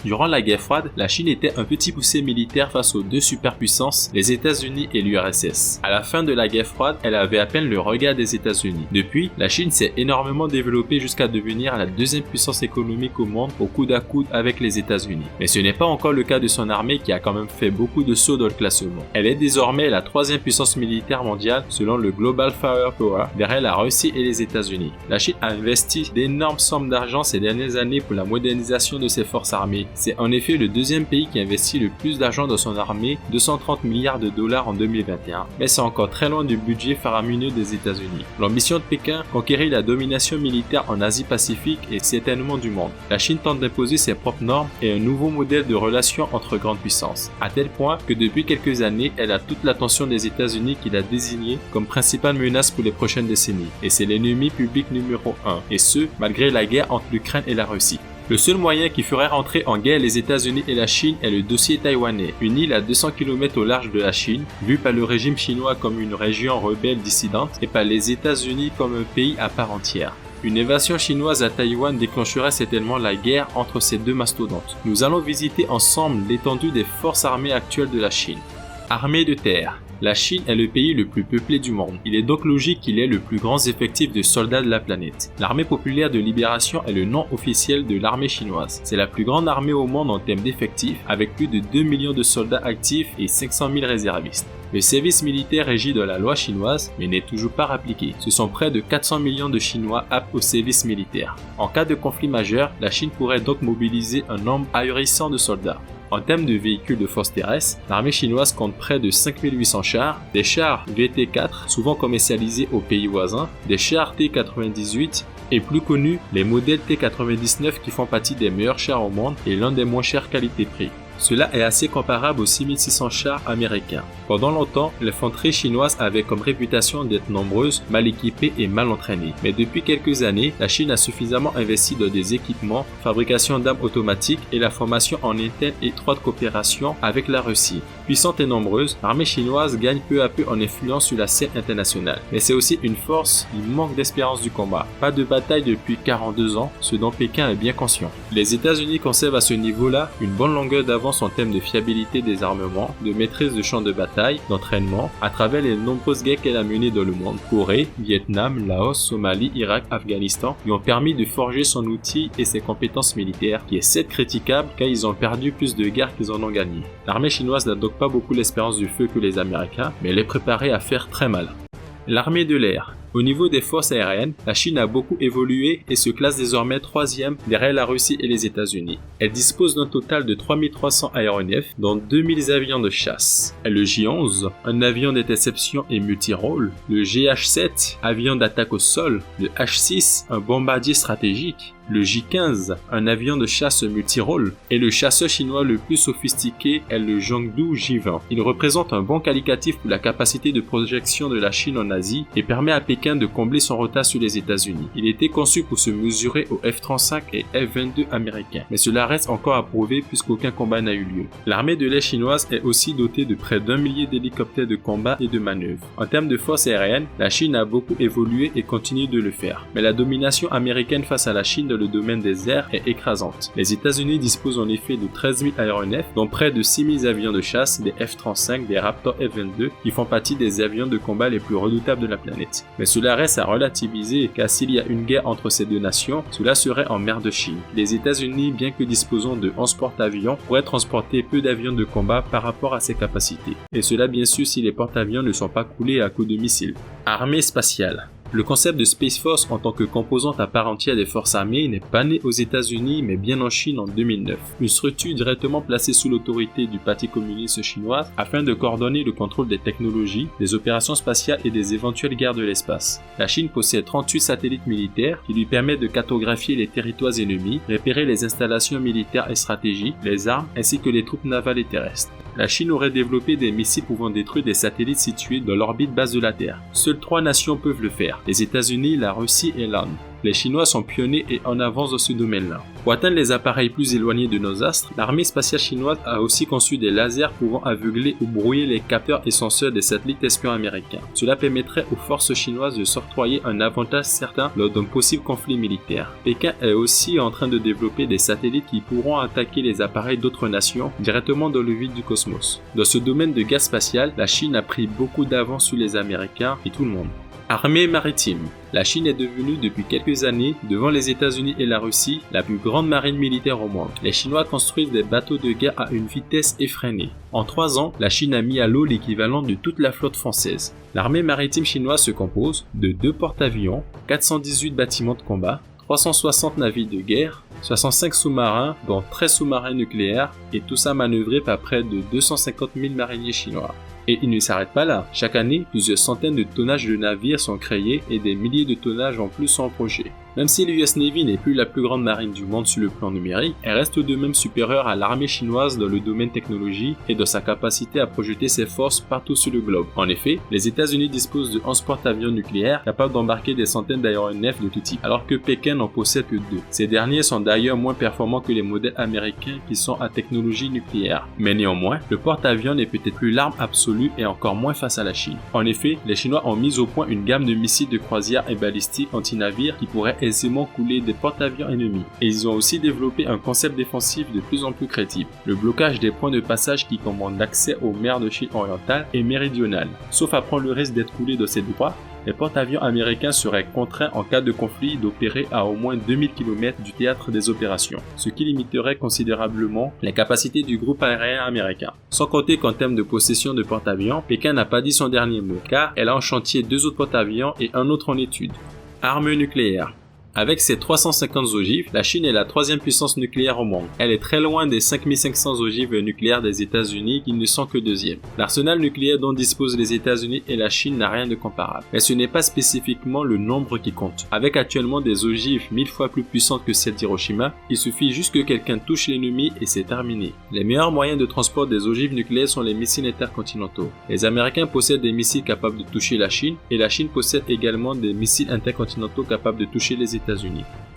Durant la guerre froide, la Chine était un petit poussé militaire face aux deux superpuissances, les États-Unis et l'URSS. À la fin de la guerre froide, elle avait à peine le regard des États-Unis. Depuis, la Chine s'est énormément développée jusqu'à devenir la deuxième puissance économique au monde au coude à coude avec les États-Unis. Mais ce n'est pas encore le cas de son armée qui a quand même fait beaucoup de sauts dans le classement. Elle est désormais la troisième puissance militaire mondiale selon le Global Firepower, derrière la Russie et les États-Unis. La Chine a investi d'énormes sommes d'argent ces dernières années pour la modernisation de ses forces armées. C'est en effet le deuxième pays qui investit le plus d'argent dans son armée, 230 milliards de dollars en 2021. Mais c'est encore très loin du budget faramineux des États-Unis. L'ambition de Pékin, conquérir la domination militaire en Asie-Pacifique et certainement du monde. La Chine tente d'imposer ses propres normes et un nouveau modèle de relations entre grandes puissances, à tel point que depuis quelques années, elle a toute l'attention des États-Unis qui l'a désignée comme principale menace pour les prochaines décennies. Et c'est l'ennemi public numéro 1, et ce, malgré la guerre entre l'Ukraine et la Russie. Le seul moyen qui ferait rentrer en guerre les États-Unis et la Chine est le dossier taïwanais, une île à 200 km au large de la Chine, vue par le régime chinois comme une région rebelle dissidente et par les États-Unis comme un pays à part entière. Une invasion chinoise à Taïwan déclencherait certainement la guerre entre ces deux mastodontes. Nous allons visiter ensemble l'étendue des forces armées actuelles de la Chine. Armée de terre. La Chine est le pays le plus peuplé du monde. Il est donc logique qu'il ait le plus grand effectif de soldats de la planète. L'Armée populaire de libération est le nom officiel de l'armée chinoise. C'est la plus grande armée au monde en termes d'effectifs, avec plus de 2 millions de soldats actifs et 500 000 réservistes. Le service militaire régit de la loi chinoise, mais n'est toujours pas appliqué. Ce sont près de 400 millions de Chinois aptes au service militaire. En cas de conflit majeur, la Chine pourrait donc mobiliser un nombre ahurissant de soldats. En termes de véhicules de force terrestre, l'armée chinoise compte près de 5800 chars, des chars VT-4 souvent commercialisés aux pays voisins, des chars T-98 et plus connus, les modèles T-99 qui font partie des meilleurs chars au monde et l'un des moins chers qualité-prix. Cela est assez comparable aux 6600 chars américains. Pendant longtemps, l'infanterie chinoise avait comme réputation d'être nombreuse, mal équipée et mal entraînée. Mais depuis quelques années, la Chine a suffisamment investi dans des équipements, fabrication d'armes automatiques et la formation en interne étroite coopération avec la Russie. Puissante et nombreuse, l'armée chinoise gagne peu à peu en influence sur la scène internationale. Mais c'est aussi une force qui manque d'espérance du combat. Pas de bataille depuis 42 ans, ce dont Pékin est bien conscient. Les États-Unis conservent à ce niveau-là une bonne longueur d'avance en termes de fiabilité des armements, de maîtrise de champs de bataille, d'entraînement, à travers les nombreuses guerres qu'elle a menées dans le monde. Corée, Vietnam, Laos, Somalie, Irak, Afghanistan lui ont permis de forger son outil et ses compétences militaires, qui est certes critiquable car ils ont perdu plus de guerres qu'ils en ont gagné. L'armée chinoise n'a donc pas beaucoup l'espérance du feu que les Américains, mais elle est préparée à faire très mal. L'armée de l'air. Au niveau des forces aériennes, la Chine a beaucoup évolué et se classe désormais 3e derrière la Russie et les États-Unis. Elle dispose d'un total de 3300 aéronefs, dont 2000 avions de chasse. Et le J-11, un avion d'interception et multirôle, le GH-7, avion d'attaque au sol, le H-6, un bombardier stratégique, le J-15, un avion de chasse multirôle, et le chasseur chinois le plus sophistiqué est le Zhongdu J-20. Il représente un bon qualificatif pour la capacité de projection de la Chine en Asie et permet à Pékin de combler son retard sur les États-Unis. Il était conçu pour se mesurer aux F-35 et F-22 américains, mais cela reste encore à prouver puisqu'aucun combat n'a eu lieu. L'armée de l'air chinoise est aussi dotée de près d'1 millier d'hélicoptères de combat et de manœuvre. En termes de force aérienne, la Chine a beaucoup évolué et continue de le faire, mais la domination américaine face à la Chine dans le domaine des airs est écrasante. Les États-Unis disposent en effet de 13 000 aéronefs, dont près de 6 000 avions de chasse, des F-35, des Raptor F-22, qui font partie des avions de combat les plus redoutables de la planète. Mais cela reste à relativiser, car s'il y a une guerre entre ces deux nations, cela serait en mer de Chine. Les États-Unis, bien que disposant de 11 porte-avions, pourraient transporter peu d'avions de combat par rapport à ses capacités. Et cela bien sûr si les porte-avions ne sont pas coulés à coups de missiles. Armée spatiale. Le concept de Space Force en tant que composante à part entière des forces armées n'est pas né aux États-Unis mais bien en Chine en 2009. Une structure directement placée sous l'autorité du Parti communiste chinois afin de coordonner le contrôle des technologies, des opérations spatiales et des éventuelles guerres de l'espace. La Chine possède 38 satellites militaires qui lui permettent de cartographier les territoires ennemis, repérer les installations militaires et stratégiques, les armes ainsi que les troupes navales et terrestres. La Chine aurait développé des missiles pouvant détruire des satellites situés dans l'orbite basse de la Terre. Seules 3 nations peuvent le faire, les États-Unis, la Russie et l'Inde. les Chinois sont pionniers et en avance dans ce domaine-là. Pour atteindre les appareils plus éloignés de nos astres, l'armée spatiale chinoise a aussi conçu des lasers pouvant aveugler ou brouiller les capteurs et senseurs des satellites espions américains. Cela permettrait aux forces chinoises de s'octroyer un avantage certain lors d'un possible conflit militaire. Pékin est aussi en train de développer des satellites qui pourront attaquer les appareils d'autres nations directement dans le vide du cosmos. Dans ce domaine de guerre spatiale, la Chine a pris beaucoup d'avance sur les Américains et tout le monde. Armée maritime. La Chine est devenue depuis quelques années, devant les États-Unis et la Russie, la plus grande marine militaire au monde. Les Chinois construisent des bateaux de guerre à une vitesse effrénée. En 3 ans, la Chine a mis à l'eau l'équivalent de toute la flotte française. L'armée maritime chinoise se compose de 2 porte-avions, 418 bâtiments de combat, 360 navires de guerre, 65 sous-marins, dont 13 sous-marins nucléaires, et tout ça manœuvré par près de 250 000 mariniers chinois. Et il ne s'arrête pas là. Chaque année, plusieurs centaines de tonnages de navires sont créés et des milliers de tonnages en plus sont en projet. Même si l'US Navy n'est plus la plus grande marine du monde sur le plan numérique, elle reste tout de même supérieure à l'armée chinoise dans le domaine technologie et dans sa capacité à projeter ses forces partout sur le globe. En effet, les États-Unis disposent de 11 porte-avions nucléaires capables d'embarquer des centaines d'aéronefs de tout type, alors que Pékin n'en possède que 2. Ces derniers sont d'ailleurs moins performants que les modèles américains qui sont à technologie nucléaire. Mais néanmoins, le porte-avions n'est peut-être plus l'arme absolue et encore moins face à la Chine. En effet, les Chinois ont mis au point une gamme de missiles de croisière et balistiques anti-navires qui pourraient aisément couler des porte-avions ennemis. Et ils ont aussi développé un concept défensif de plus en plus crédible, le blocage des points de passage qui commandent l'accès aux mers de Chine orientale et méridionale. Sauf à prendre le risque d'être coulés dans ces droits, les porte-avions américains seraient contraints en cas de conflit d'opérer à au moins 2000 km du théâtre des opérations, ce qui limiterait considérablement les capacités du groupe aérien américain. Sans compter qu'en termes de possession de porte-avions, Pékin n'a pas dit son dernier mot, car elle a en chantier 2 autres porte-avions et un autre en étude. Armes nucléaires. Avec ses 350 ogives, la Chine est la 3e puissance nucléaire au monde. Elle est très loin des 5500 ogives nucléaires des États-Unis qui ne sont que 2e. L'arsenal nucléaire dont disposent les États-Unis et la Chine n'a rien de comparable. Mais ce n'est pas spécifiquement le nombre qui compte. Avec actuellement des ogives 1000 fois plus puissantes que celles d'Hiroshima, il suffit juste que quelqu'un touche l'ennemi et c'est terminé. Les meilleurs moyens de transport des ogives nucléaires sont les missiles intercontinentaux. Les Américains possèdent des missiles capables de toucher la Chine et la Chine possède également des missiles intercontinentaux capables de toucher les États-Unis.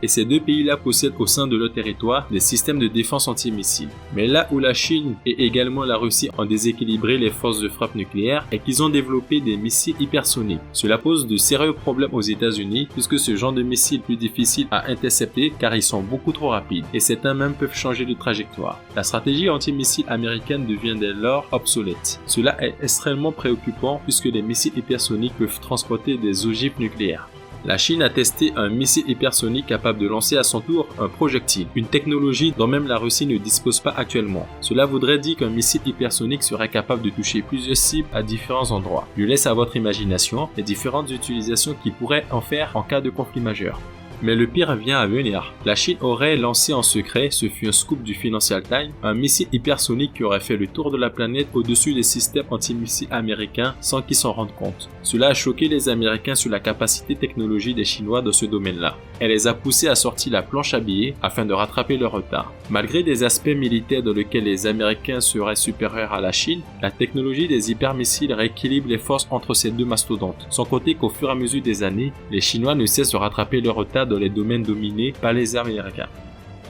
Et ces 2 pays-là possèdent au sein de leur territoire des systèmes de défense anti-missiles. Mais là où la Chine et également la Russie ont déséquilibré les forces de frappe nucléaire est qu'ils ont développé des missiles hypersoniques. Cela pose de sérieux problèmes aux États-Unis puisque ce genre de missiles est plus difficile à intercepter car ils sont beaucoup trop rapides et certains même peuvent changer de trajectoire. La stratégie anti-missile américaine devient dès lors obsolète. Cela est extrêmement préoccupant puisque les missiles hypersoniques peuvent transporter des ogives nucléaires. La Chine a testé un missile hypersonique capable de lancer à son tour un projectile, une technologie dont même la Russie ne dispose pas actuellement. Cela voudrait dire qu'un missile hypersonique serait capable de toucher plusieurs cibles à différents endroits. Je laisse à votre imagination les différentes utilisations qu'il pourrait en faire en cas de conflit majeur. Mais le pire vient à venir. La Chine aurait lancé en secret, ce fut un scoop du Financial Times, un missile hypersonique qui aurait fait le tour de la planète au-dessus des systèmes antimissiles américains sans qu'ils s'en rendent compte. Cela a choqué les Américains sur la capacité technologique des Chinois dans ce domaine-là. Elle les a poussés à sortir la planche à billets afin de rattraper leur retard. Malgré des aspects militaires dans lesquels les Américains seraient supérieurs à la Chine, la technologie des hypermissiles rééquilibre les forces entre ces 2 mastodontes. Sans compter qu'au fur et à mesure des années, les Chinois ne cessent de rattraper leur retard dans les domaines dominés par les Américains.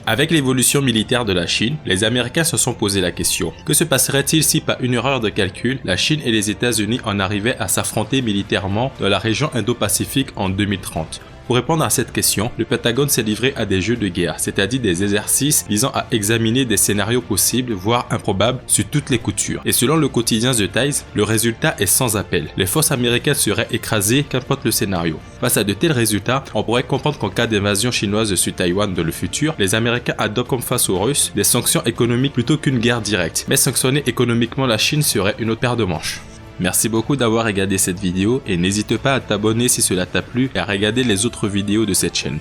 Avec l'évolution militaire de la Chine, les Américains se sont posé la question. Que se passerait-il si par une erreur de calcul, la Chine et les États-Unis en arrivaient à s'affronter militairement dans la région Indo-Pacifique en 2030 ? Pour répondre à cette question, le Pentagone s'est livré à des jeux de guerre, c'est-à-dire des exercices visant à examiner des scénarios possibles, voire improbables, sur toutes les coutures. Et selon le quotidien The Times, le résultat est sans appel. Les forces américaines seraient écrasées, qu'importe le scénario. Face à de tels résultats, on pourrait comprendre qu'en cas d'invasion chinoise sur Taïwan dans le futur, les Américains adoptent comme face aux Russes des sanctions économiques plutôt qu'une guerre directe. Mais sanctionner économiquement la Chine serait une autre paire de manches. Merci beaucoup d'avoir regardé cette vidéo et n'hésite pas à t'abonner si cela t'a plu et à regarder les autres vidéos de cette chaîne.